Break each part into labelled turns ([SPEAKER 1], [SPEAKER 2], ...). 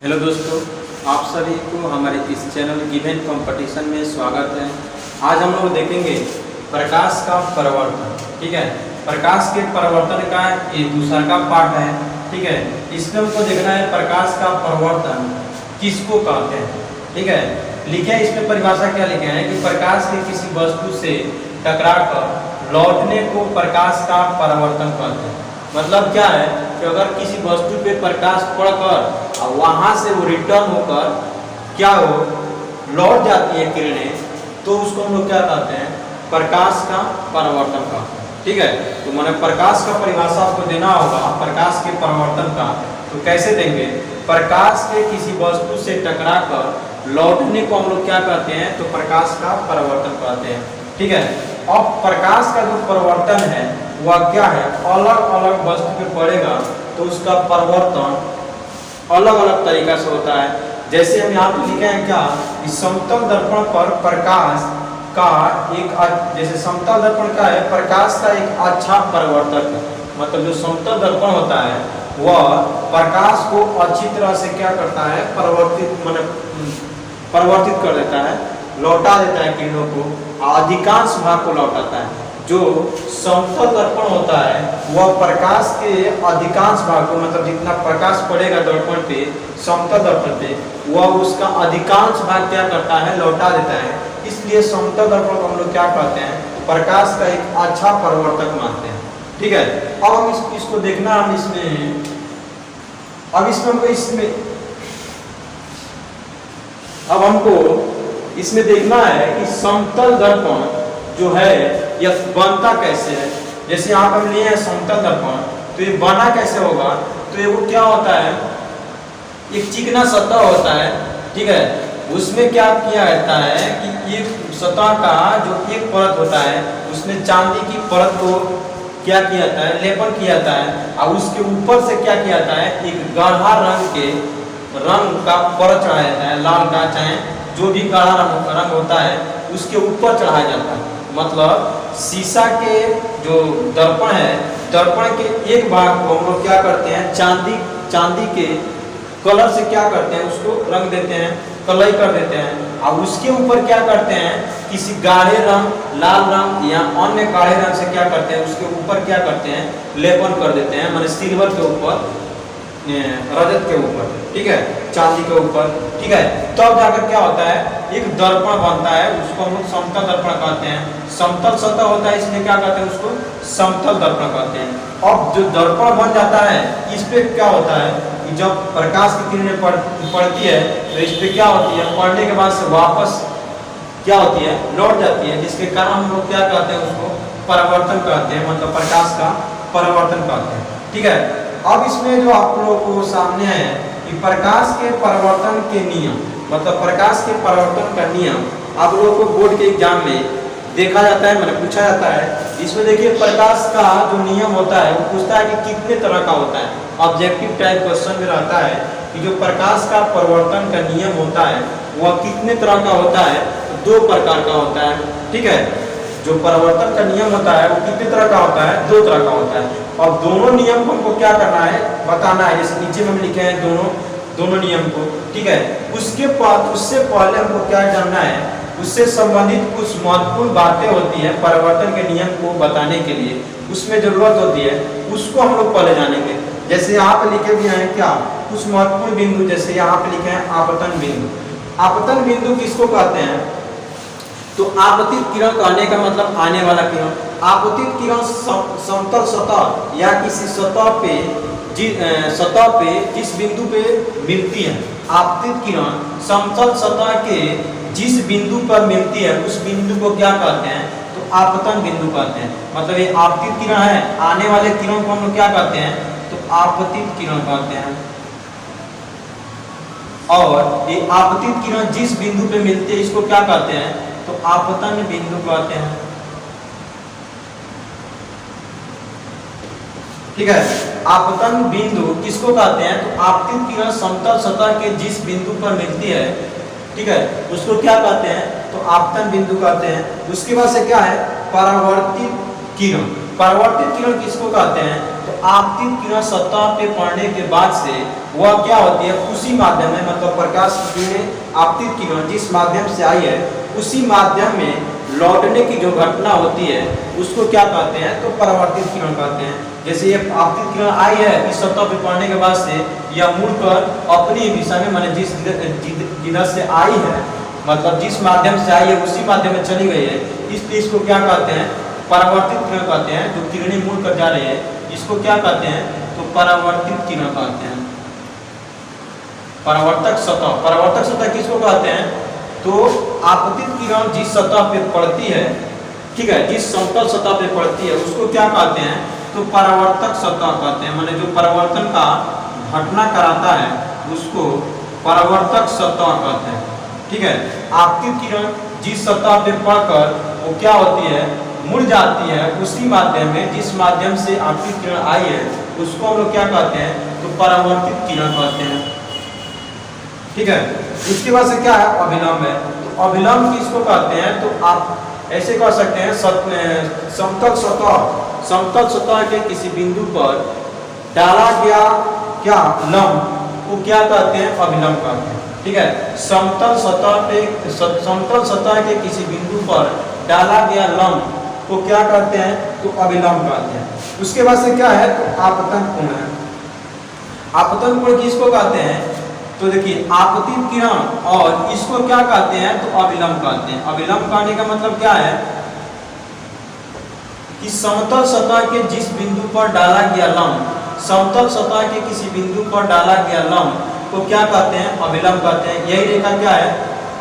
[SPEAKER 1] Hello दोस्तों, आप सभी को हमारे इस चैनल गिवन कंपटीशन में स्वागत है। आज हम लोग देखेंगे प्रकाश का परावर्तन। ठीक है, प्रकाश के परावर्तन का ये दूसरा का पार्ट है। ठीक है, इसमें हमको देखना है प्रकाश का परावर्तन किसको कहते हैं। ठीक है, लिखे हैं इसमें परिभाषा क्या लिखे हैं कि प्रकाश के किसी वस्तु से टकराकर लौटने को प्रकाश का परावर्तन कहते हैं। मतलब क्या है कि अगर किसी वस्तु पे प्रकाश पड़कर और वहां से वो रिटर्न होकर क्या हो लौट जाती है किरणें, तो उसको हम लोग क्या कहते हैं, प्रकाश का परावर्तन कहते हैं। ठीक है, तो मैंने प्रकाश का परिभाषा आपको देना होगा प्रकाश के परावर्तन का। तो कैसे देंगे, प्रकाश के किसी वस्तु से टकराकर लौटने को हम लोग क्या कहते हैं, तो प्रकाश का परावर्तन कहते हैं। ठीक है, अब प्रकाश का जो परावर्तन है वह क्या है, अलग अलग वस्तु पे पड़ेगा तो उसका परावर्तन अलग अलग तरीका से होता है। जैसे हम यहाँ पे लिखे हैं क्या, इस समतल दर्पण पर प्रकाश का एक, जैसे समतल दर्पण का है प्रकाश का एक अच्छा परावर्तक है। मतलब जो समतल दर्पण होता है वह प्रकाश को अच्छी तरह से क्या करता है, परिवर्तित कर देता है, लौटा देता है किरणों को, अधिकांश भाग को लौटाता है। जो समतल दर्पण होता है वह प्रकाश के अधिकांश भाग को, मतलब जितना प्रकाश पड़ेगा दर्पण पे, समतल दर्पण पे, वह उसका अधिकांश भाग क्या करता है, लौटा देता है। इसलिए समतल दर्पण को हम लोग क्या कहते हैं, प्रकाश का एक अच्छा परावर्तक मानते हैं। ठीक है, अब हम इसको देखना, हम इसमें अब हमको इसमें देखना है कि समतल दर्पण जो है यह बनता कैसे है। जैसे यहाँ पर हम लिए हैं समतल दर्पण, तो ये बना कैसे होगा, तो ये वो क्या होता है, एक चिकना सतह होता है। ठीक है, उसमें क्या किया जाता है कि ये सतह का जो एक परत होता है उसमें चांदी की परत को क्या किया जाता है, लेपन किया जाता है, और उसके ऊपर से क्या किया जाता है, एक गाढ़ा रंग का परत चढ़ाया जाता है, लाल का चाहे जो भी गाढ़ा रंग होता है उसके ऊपर चढ़ाया जाता है। मतलब शीशा के जो दर्पण है, दर्पण के एक भाग को हम लोग क्या करते हैं, चांदी के कलर से क्या करते हैं, उसको रंग देते हैं, कलई कर देते हैं, और उसके ऊपर क्या करते हैं, किसी गाढ़े रंग, लाल रंग या अन्य गाढ़े रंग से क्या करते हैं, उसके ऊपर क्या करते हैं, लेपन कर देते हैं, माने सिल्वर के ऊपर, रजत के ऊपर, ठीक है, चांदी के ऊपर। ठीक है, तब जाकर क्या होता है, एक दर्पण बनता है, उसको हम लोग समतल दर्पण कहते हैं। समतल सतह होता है, इसलिए क्या कहते हैं, उसको समतल दर्पण कहते हैं। अब जो दर्पण बन जाता है, इस पे क्या होता है कि जब प्रकाश की किरणें पड़ती है तो इस पे क्या होती है, पड़ने के बाद से वापस क्या होती है, लौट जाती है, जिसके कारण हम लोग क्या कहते हैं, उसको परावर्तन कहते हैं, मतलब प्रकाश का परावर्तन कहते हैं। ठीक है, अब इसमें जो आप लोगों को सामने है कि प्रकाश के परावर्तन के नियम, मतलब प्रकाश के परावर्तन का नियम आप लोगों को बोर्ड के एग्जाम में देखा जाता है, मैंने पूछा जाता है। इसमें देखिए प्रकाश का जो नियम होता है वो पूछता है कि कितने तरह का होता है। ऑब्जेक्टिव टाइप क्वेश्चन में रहता है कि जो प्रकाश का परावर्तन का नियम होता है वह कितने तरह का होता है, दो प्रकार का होता है। ठीक है, जो परावर्तन का नियम होता है वो कितने तरह का होता है, दो तरह का होता है। और दोनों नियम को हमको क्या करना है, बताना है। जैसे नीचे में हम लिखे हैं दोनों नियम को। ठीक है, उससे पहले हमको क्या जानना है, उससे संबंधित कुछ महत्वपूर्ण बातें होती हैं परावर्तन के नियम को बताने के लिए, उसमें जरूरत होती है, उसको हम लोग पहले जानेंगे। जैसे यहाँ पे लिखे भी हैं क्या, कुछ महत्वपूर्ण बिंदु, जैसे यहाँ पे लिखे हैं आपतन बिंदु। आपतन बिंदु किसको कहते हैं, तो आपतित किरण कहने का मतलब आने वाला किरण। आपतित किरण समतल सतह या किसी सतह पे जिस बिंदु पे मिलती है, आपतित किरण समतल सतह के जिस बिंदु पर मिलती है उस बिंदु को क्या कहते हैं, तो आपतन बिंदु कहते हैं। मतलब ये आपतित किरण है, आने वाले किरण को हम लोग क्या कहते हैं, तो आपतित किरण कहते हैं। और ये आपतित किरण जिस बिंदु पे मिलती है इसको क्या कहते हैं, तो आपतन बिंदु कहते हैं। ठीक है, आपतन बिंदु किसको कहते हैं, तो आपतित किरण समतल सतह के जिस बिंदु पर मिलती है, ठीक है, उसको क्या कहते हैं, तो आपतन बिंदु कहते हैं। उसके बाद से क्या है, परावर्तित किरण। परावर्तित किरण किसको कहते हैं, तो आपतित किरण सतह पे पड़ने के बाद से वह क्या होती है, उसी माध्यम में, मतलब प्रकाश की किरणें आपतित किरण जिस माध्यम से आई है उसी माध्यम में लौटने की जो घटना होती है उसको क्या कहते हैं, तो परावर्तित किरण कहते हैं। जैसे ये आपतित किरण आई है, इस सतह पे पड़ने के बाद से यह मुड़कर अपनी दिशा में, माने जिधर से आई है, मतलब जिस माध्यम से आई है उसी माध्यम में चली गई है, इसलिए इसको क्या कहते हैं, परावर्तित किरण कहते हैं। जो किरणें मुड़ कर जा रही है इसको क्या कहते हैं, तो परावर्तित किरण कहते हैं। परावर्तक सतह, परावर्तक सतह किसको कहते हैं, तो आपतित किरण जिस सतह पे पड़ती है, ठीक है, जिस समतल सतह पे पड़ती है उसको क्या कहते हैं, तो परावर्तक सतह कहते हैं। माने जो परावर्तन का घटना कराता है उसको परावर्तक सतह कहते हैं, ठीक है। आपतित किरण जिस सतह पे पड़कर वो क्या होती है, मुड़ जाती है, उसी माध्यम में, जिस माध्यम से आपतित किरण आई है उसको हम लोग क्या कहते हैं, तो परावर्तित किरण कहते हैं, ठीक है। इसके बाद से क्या है, अभिलंब है। तो अभिलंब किसको कहते हैं, तो आप ऐसे कह सकते हैं, समतल सतह के किसी बिंदु पर डाला गया क्या लंब को क्या कहते हैं, अभिलंब कहते हैं, ठीक है। समतल सतह के किसी बिंदु पर डाला गया लंब को क्या कहते हैं, तो अभिलंब कहते हैं। उसके बाद से क्या है, तो आपतन कोण है। आपतन कोण किसको कहते हैं, तो देखिए आपतित किरण और इसको क्या कहते हैं, तो अभिलंब कहते हैं। अभिलंब कहने का मतलब क्या है कि समतल सतह के जिस बिंदु पर डाला गया लंब, समतल सतह के किसी बिंदु पर डाला गया लंब को क्या कहते हैं, अभिलंब कहते हैं। यही रेखा क्या है,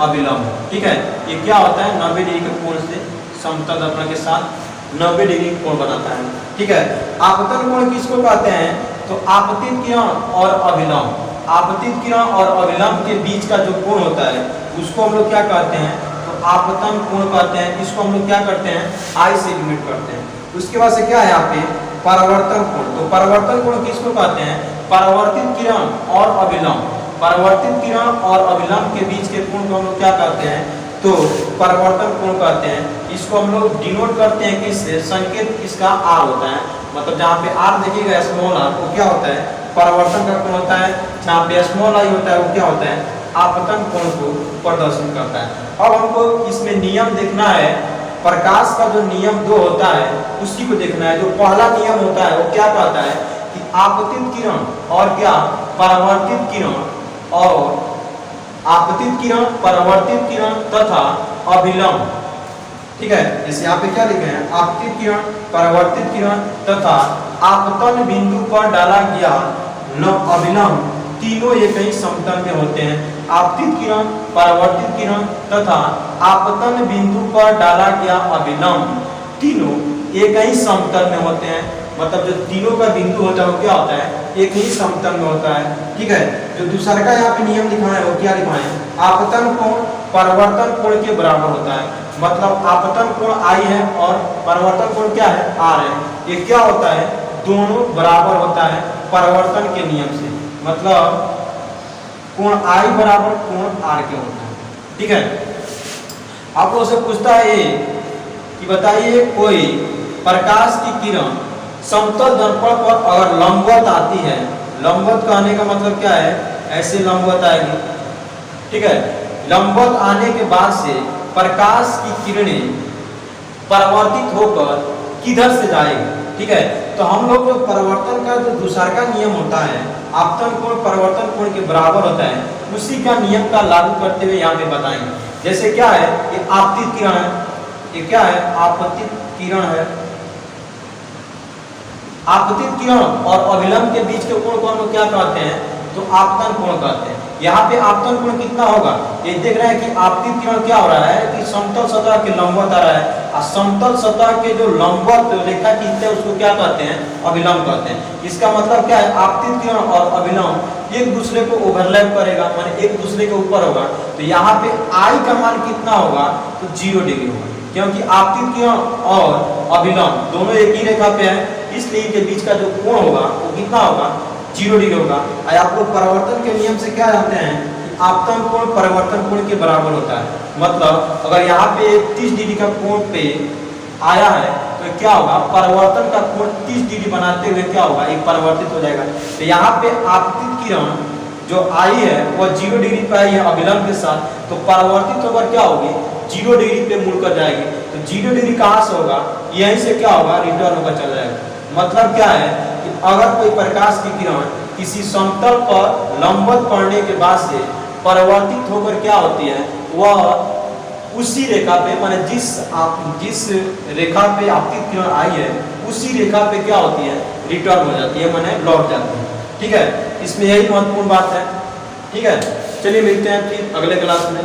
[SPEAKER 1] अभिलंब, ठीक है। ये क्या होता है, 90 डिग्री के कोण से समतल दर्पण के साथ 90 डिग्री कोण बनाता है, ठीक है। आपतन कोण किसको कहते हैं, तो आपतित किरण और अभिलंब, आपतित किरण और अभिलंब के बीच का जो कोण होता है उसको हम लोग क्या कहते हैं, तो आपतन कोण कहते हैं। इसको हम लोग क्या करते हैं, आई से लिमिट करते हैं। उसके बाद से क्या है यहाँ पे, परावर्तन कोण। तो परावर्तन कोण किसको कहते हैं, परावर्तित किरण और अभिलंब, परावर्तित किरण और अभिलंब के बीच के कोण को हम लोग क्या कहते हैं, तो परावर्तन कोण कहते हैं। इसको हम लोग डिनोट करते हैं किससे, संकेत इसका आर होता है, मतलब जहाँ पे आर देखिएगा स्मॉल आर, वो क्या होता है, परावर्तन का कोण होता है। जहाँ पे स्मॉल आई होता है वो क्या होता है, आपतन कोण को प्रदर्शित करता है। अब हमको इसमें नियम देखना है, प्रकाश का जो नियम 2 होता है उसी को देखना है। जो पहला नियम होता है वो क्या कहता है कि आपतित किरण और क्या, परावर्तित किरण, और आपतित किरण, परावर्तित किरण तथा अभिलंब, ठीक है। जैसे यहाँ पे क्या लिखे हैं, आपतित किरण, परावर्तित किरण तथा आपतन बिंदु पर डाला गया अभिलंब, तीनों एक ही समतल में होते हैं। आपतित किरण, परावर्तित किरण तथा आपतन बिंदु पर डाला गया अभिलंब तीनों एक ही समतल में होते हैं। मतलब जो तीनों का बिंदु होता है वो क्या होता है, एक ही समतल में होता है, ठीक है। जो दूसरा का यहाँ पे नियम लिखा है वो क्या लिखा है, आपतन कोण परावर्तन कोण के बराबर होता है। मतलब आपतन कोण आई है और परावर्तन कोण क्या है, आर है। ये क्या होता है, दोनों बराबर होता है परावर्तन के नियम से। मतलब कोण आई बराबर कोण आर के होता है, ठीक है। आप लोगों से पूछता है ये कि बताइए कोई प्रकाश की किरण समतल दर्पण पर अगर लंबवत आती है, लंबवत कहने का मतलब क्या है, ऐसे लंबवत आएगी, ठीक है। लंबवत आने के बाद से प्रकाश की किरणें परावर्तित होकर किधर से जाएगी, ठीक है। तो हम लोग जो परावर्तन का जो दूसरा का नियम होता है, आपतन कोण परावर्तन कोण के बराबर होता है, उसी का नियम का लागू करते हुए यहाँ पे बताएंगे। जैसे क्या है, ये आपतित किरण है, ये क्या है, आपतित किरण है। आपतित किरण और अभिलंब के बीच के कोण को हम लोग क्या कहते हैं, तो आपतन कोण कहते हैं। यहाँ पे आपतन कोण कितना होगा, ये देख रहे हैं कि आपतित किरण क्या हो रहा है कि समतल सतह के लंबवत आ रहा है, और समतल सतह के जो लंबवत रेखा खींचते हैं उसको क्या कहते हैं, अभिलंब कहते हैं। इसका मतलब क्या है, आपतित किरण और अभिलंब एक दूसरे को ओवरलैप करेगा, माने एक दूसरे के ऊपर होगा। तो यहाँ पे आई का मान कितना होगा, तो 0 डिग्री होगा, क्योंकि आपतित किरण और अभिलंब दोनों एक ही रेखा पे है, इसलिए इनके बीच का जो कोण होगा वो कितना होगा, 0 डिग्री होगा। आप लोग परावर्तन के नियम से क्या जानते हैं कि आपतन कोण परावर्तन कोण के बराबर होता है। मतलब अगर यहाँ पे 30 डिग्री का कोण पे आया है तो तो क्या होगा, परावर्तन का कोण 30 डिग्री बनाते हुए क्या होगा, ये परिवर्तित हो जाएगा। तो यहाँ पे आपतित किरण जो आई है वह 0 डिग्री पे आई है अभिलंब के साथ, तो परावर्तित होकर क्या होगी, 0 डिग्री पे मुड़कर जाएगी। तो 0 डिग्री कहाँ से होगा, यहीं से क्या होगा, रिटर्न होकर चला जाएगा। मतलब क्या है कि अगर कोई प्रकाश की किरण किसी समतल पर लंबवत पड़ने के बाद से परिवर्तित होकर क्या होती है, वह उसी रेखा पे, माने जिस रेखा पे आपकी किरण आई है उसी रेखा पे क्या होती है, रिटर्न हो जाती है, माने लौट जाती है। ठीक है, इसमें यही महत्वपूर्ण बात है। ठीक है, चलिए मिलते हैं फिर अगले क्लास में।